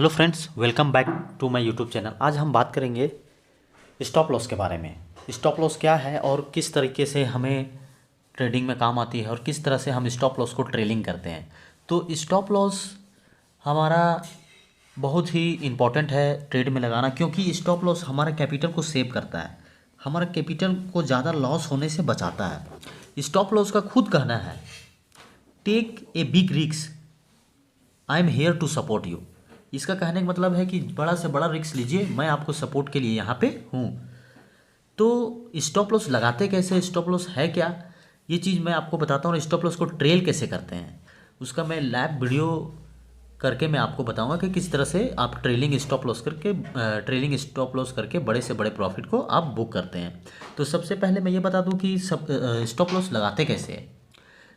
Hello friends, welcome back to my YouTube channel. आज हम बात करेंगे स्टॉप लॉस के बारे में। स्टॉप लॉस क्या है और किस तरीके से हमें ट्रेडिंग में काम आती है और किस तरह से हम स्टॉप लॉस को ट्रेलिंग करते हैं। तो स्टॉप लॉस हमारा बहुत ही इम्पॉर्टेंट है ट्रेड में लगाना, क्योंकि स्टॉप लॉस हमारा कैपिटल को सेव करता है, हमारा कैपिटल को ज़्यादा लॉस होने से बचाता है। स्टॉप लॉस का खुद कहना है, take a big risk, I am here to support you. इसका कहने का मतलब है कि बड़ा से बड़ा रिस्क लीजिए, मैं आपको सपोर्ट के लिए यहाँ पे हूँ। तो स्टॉप लॉस लगाते कैसे, स्टॉप लॉस है क्या, ये चीज़ मैं आपको बताता हूँ। और स्टॉप लॉस को ट्रेल कैसे करते हैं उसका मैं लैब वीडियो करके मैं आपको बताऊंगा कि किस तरह से आप ट्रेलिंग स्टॉप लॉस करके बड़े से बड़े प्रॉफिट को आप बुक करते हैं। तो सबसे पहले मैं ये बता दूं कि स्टॉप लॉस लगाते कैसे हैं।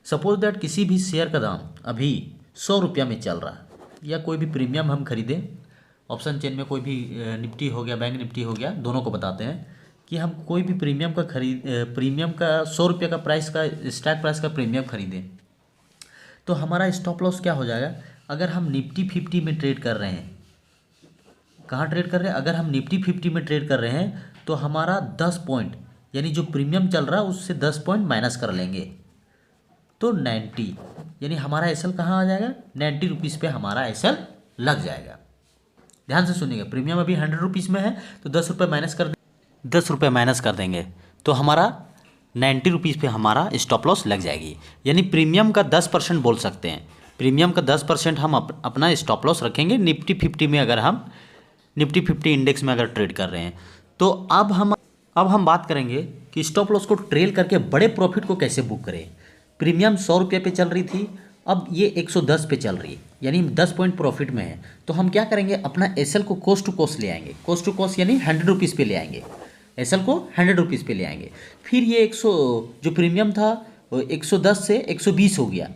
सपोज दैट किसी भी शेयर का दाम अभी 100 रुपया में चल रहा है, या कोई भी प्रीमियम हम खरीदें ऑप्शन चेन में, कोई भी निफ्टी हो गया, बैंक निफ्टी हो गया, दोनों को बताते हैं कि हम कोई भी प्रीमियम का 100 रुपये का प्राइस का स्टॉक प्राइस का प्रीमियम खरीदें, तो हमारा स्टॉप लॉस क्या हो जाएगा। अगर हम निफ्टी 50 में ट्रेड कर रहे हैं, कहाँ ट्रेड कर रहे हैं, अगर हम निफ्टी 50 में ट्रेड कर रहे हैं तो हमारा 10 पॉइंट, यानी जो प्रीमियम चल रहा है उससे 10 पॉइंट माइनस कर लेंगे तो 90, यानी हमारा एसएल कहाँ आ जाएगा, 90 रुपीज़ पे हमारा एसएल लग जाएगा। ध्यान से सुनिएगा, प्रीमियम अभी 100 रुपीज़ में है तो 10 रुपये माइनस कर देंगे तो हमारा 90 रुपीज़ पे हमारा स्टॉप लॉस लग जाएगी। यानी प्रीमियम का 10% बोल सकते हैं, प्रीमियम का 10% हम अपना स्टॉप लॉस रखेंगे निफ्टी 50 में, अगर हम निफ्टी 50 इंडेक्स में अगर ट्रेड कर रहे हैं। तो अब हम बात करेंगे कि स्टॉप लॉस को ट्रेल करके बड़े प्रॉफिट को कैसे बुक करें। प्रीमियम 100 रुपये पे चल रही थी, अब ये 110 पे चल रही है, यानी 10 पॉइंट प्रॉफिट में है। तो हम क्या करेंगे, अपना एसएल को कोस्ट टू कोस्ट ले आएंगे, कोस्ट टू कोस्ट यानी 100 रुपीज़ पे ले आएंगे, एसएल को 100 रुपीज़ पे ले आएंगे। फिर ये 100 जो प्रीमियम था 110 से 120 हो गया,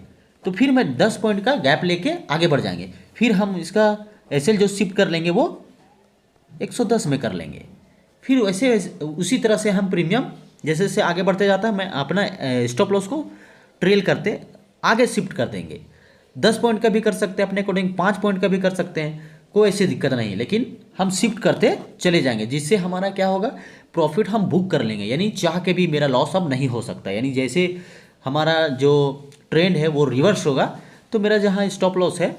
तो फिर मैं 10 पॉइंट का गैप लेके आगे बढ़ जाएंगे। फिर हम इसका एसएल जो शिफ्ट कर लेंगे वो 110 में कर लेंगे। फिर वैसे उसी तरह से हम प्रीमियम जैसे जैसे आगे बढ़ते जाता है, मैं अपना स्टॉप लॉस को ट्रेल करते आगे शिफ्ट कर देंगे। 10 पॉइंट का भी कर सकते हैं अपने अकॉर्डिंग, 5 पॉइंट का भी कर सकते हैं, कोई ऐसी दिक्कत नहीं है, लेकिन हम शिफ्ट करते चले जाएंगे, जिससे हमारा क्या होगा, प्रॉफिट हम बुक कर लेंगे। यानी चाह के भी मेरा लॉस अब नहीं हो सकता, यानी जैसे हमारा जो ट्रेंड है वो रिवर्स होगा तो मेरा जहाँ स्टॉप लॉस है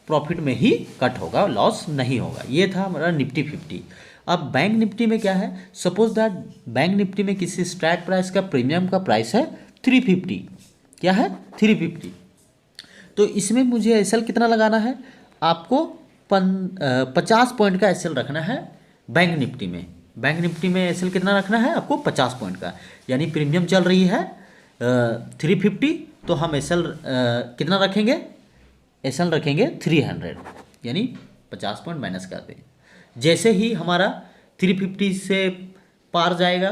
प्रॉफिट में ही कट होगा, लॉस नहीं होगा। ये था हमारा निफ्टी 50। अब बैंक निफ्टी में क्या है, सपोज दैट बैंक निफ्टी में किसी स्ट्राइक प्राइस का प्रीमियम का प्राइस है 350, क्या है 350। तो इसमें मुझे एसएल कितना लगाना है, आपको 50 पॉइंट का एसएल रखना है बैंक निफ्टी में। बैंक निफ्टी में एसएल कितना रखना है आपको, 50 पॉइंट का। यानी प्रीमियम चल रही है 350, तो हम एसएल कितना रखेंगे, एसएल रखेंगे 300, यानी 50 पॉइंट माइनस कर दें। जैसे ही हमारा 350 से पार जाएगा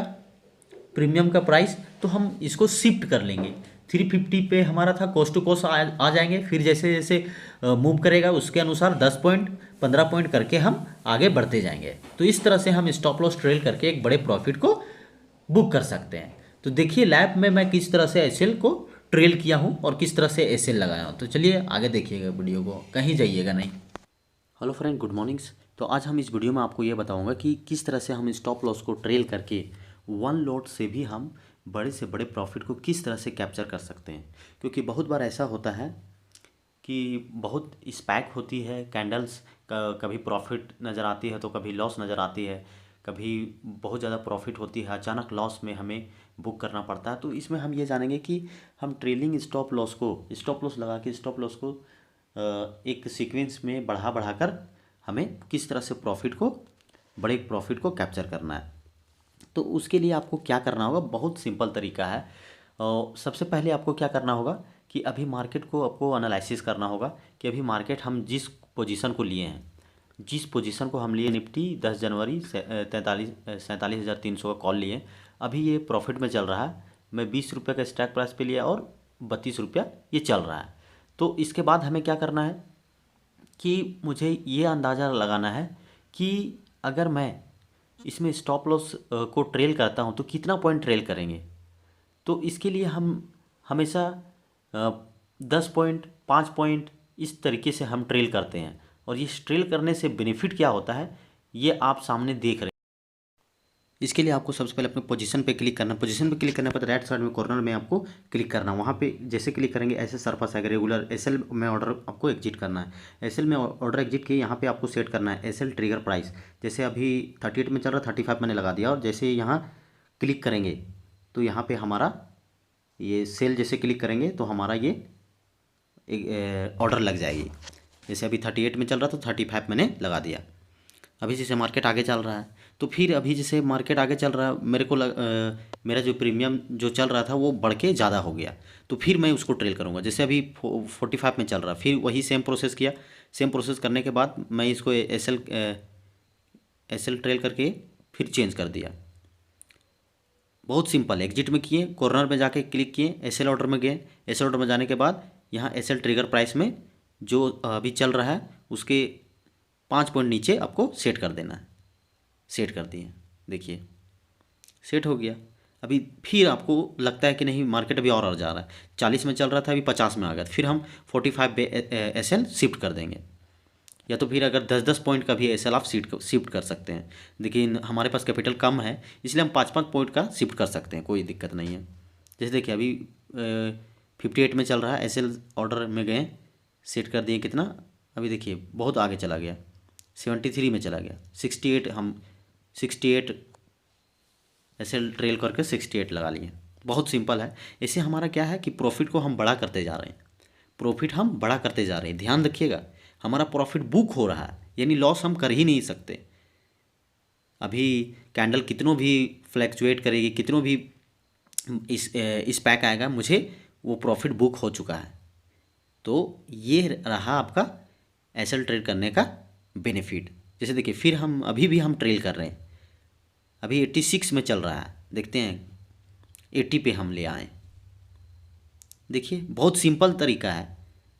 प्रीमियम का प्राइस, तो हम इसको शिफ्ट कर लेंगे। 350 पे हमारा था, कोस्ट टू कोस्ट आ जाएंगे। फिर जैसे जैसे मूव करेगा उसके अनुसार 10 पॉइंट 15 पॉइंट करके हम आगे बढ़ते जाएंगे। तो इस तरह से हम स्टॉप लॉस ट्रेल करके एक बड़े प्रॉफिट को बुक कर सकते हैं। तो देखिए लैब में मैं किस तरह से एसएल को ट्रेल किया हूँ और किस तरह से एसएल लगाया हूँ। तो चलिए आगे देखिएगा वीडियो को, कहीं जाइएगा नहीं। Hello friend, good mornings. तो आज हम इस वीडियो में आपको ये बताऊंगा कि किस तरह से हम स्टॉप लॉस को ट्रेल करके वन लॉट से भी हम बड़े से बड़े प्रॉफिट को किस तरह से कैप्चर कर सकते हैं। क्योंकि बहुत बार ऐसा होता है कि बहुत स्पैक होती है कैंडल्स, कभी प्रॉफिट नज़र आती है तो कभी लॉस नज़र आती है, कभी बहुत ज़्यादा प्रॉफिट होती है, अचानक लॉस में हमें बुक करना पड़ता है। तो इसमें हम ये जानेंगे कि हम ट्रेलिंग स्टॉप लॉस लगा के स्टॉप लॉस को एक सीक्वेंस में बढ़ा कर हमें किस तरह से बड़े प्रॉफिट को कैप्चर करना है। तो उसके लिए आपको क्या करना होगा, बहुत सिंपल तरीका है। सबसे पहले आपको क्या करना होगा कि अभी मार्केट को आपको एनालिसिस करना होगा कि अभी मार्केट हम जिस पोजीशन को लिए हैं, जिस पोजीशन को हम लिए निफ्टी 10 जनवरी 47,300 का कॉल लिए, अभी ये प्रॉफिट में चल रहा है। मैं 20 रुपये का स्टॉक प्राइस पे लिया और 32 रुपया ये चल रहा है। तो इसके बाद हमें क्या करना है कि मुझे ये अंदाज़ा लगाना है कि अगर मैं इसमें स्टॉप लॉस को ट्रेल करता हूँ तो कितना पॉइंट ट्रेल करेंगे। तो इसके लिए हम हमेशा 10 पॉइंट 5 पॉइंट इस तरीके से हम ट्रेल करते हैं। और ये ट्रेल करने से बेनिफिट क्या होता है ये आप सामने देख रहे हैं। इसके लिए आपको सबसे पहले अपने पोजीशन पे क्लिक करना। पोजीशन पे क्लिक करने पर राइट साइड में कॉर्नर में आपको क्लिक करना। वहाँ पे जैसे क्लिक करेंगे ऐसे सरफेस आएगा रेगुलर। एसएल में ऑर्डर आपको एग्जिट करना है। एसएल में ऑर्डर एग्जिट किए यहाँ पे आपको सेट करना है एसएल ट्रिगर प्राइस। जैसे अभी 38 में चल रहा, 35 मैंने लगा दिया। और जैसे यहाँ क्लिक करेंगे तो यहाँ पर हमारा ये सेल जैसे क्लिक करेंगे तो हमारा ये ऑर्डर लग जाएगी। जैसे अभी 38 में चल रहा तो 35 मैंने लगा दिया। अभी जैसे मार्केट आगे चल रहा है तो फिर अभी जैसे मार्केट आगे चल रहा है मेरा जो प्रीमियम जो चल रहा था वो बढ़ के ज़्यादा हो गया तो फिर मैं उसको ट्रेल करूँगा। जैसे अभी 45 में चल रहा, फिर वही सेम प्रोसेस किया। सेम प्रोसेस करने के बाद मैं इसको एसएल ट्रेल करके फिर चेंज कर दिया। बहुत सिंपल। एग्जिट में किए, कॉर्नर में जाके क्लिक किए, एसएल ऑर्डर में गए। एसएल ऑर्डर में जाने के बाद यहाँ एसएल ट्रिगर प्राइस में जो अभी चल रहा है उसके 5 पॉइंट नीचे आपको सेट कर देना है। सेट कर दिए, देखिए सेट हो गया। अभी फिर आपको लगता है कि नहीं मार्केट अभी और जा रहा है, 40 में चल रहा था अभी 50 में आ गया, फिर हम 45 एसएल शिफ्ट कर देंगे। या तो फिर अगर 10-10 पॉइंट का भी एसएल आप शिफ्ट कर सकते हैं। लेकिन हमारे पास कैपिटल कम है इसलिए हम 5-5 पॉइंट का शिफ्ट कर सकते हैं, कोई दिक्कत नहीं है। जैसे देखिए अभी 58 में चल रहा है, एसएल ऑर्डर में गए, सेट कर दिए कितना, अभी देखिए बहुत आगे चला गया, 73 में चला गया, 68 एसएल ट्रेल करके 68 लगा लिए। बहुत सिंपल है। इससे हमारा क्या है कि प्रॉफिट को हम बड़ा करते जा रहे हैं। प्रॉफिट हम बड़ा करते जा रहे हैं। ध्यान रखिएगा, हमारा प्रॉफिट बुक हो रहा है, यानी लॉस हम कर ही नहीं सकते। अभी कैंडल कितनों भी फ्लैक्चुएट करेगी, कितनों भी इस पैक आएगा, मुझे वो प्रॉफिट बुक हो चुका है। तो ये रहा आपका एसएल ट्रेड करने का बेनिफिट। जैसे देखिए फिर हम अभी भी हम ट्रेल कर रहे हैं, अभी 86 में चल रहा है, देखते हैं 80 पे हम ले आए। देखिए बहुत सिंपल तरीका है,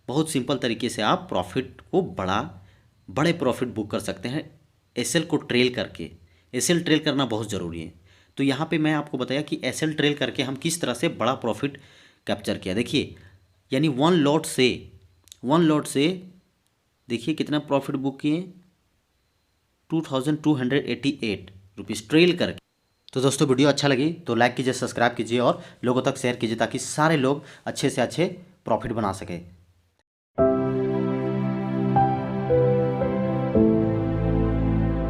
बहुत सिंपल तरीके से आप प्रॉफिट को बड़े प्रॉफिट बुक कर सकते हैं एसएल को ट्रेल करके। एसएल ट्रेल करना बहुत ज़रूरी है। तो यहाँ पे मैं आपको बताया कि एसएल ट्रेल करके हम किस तरह से बड़ा प्रॉफिट कैप्चर किया। देखिए यानी वन लॉट से देखिए कितना प्रॉफिट बुक किए, 2288 रुपीज़ ट्रेल करके। तो दोस्तों वीडियो अच्छा लगी तो लाइक कीजिए, सब्सक्राइब कीजिए और लोगों तक शेयर कीजिए ताकि सारे लोग अच्छे से अच्छे प्रॉफिट बना सके।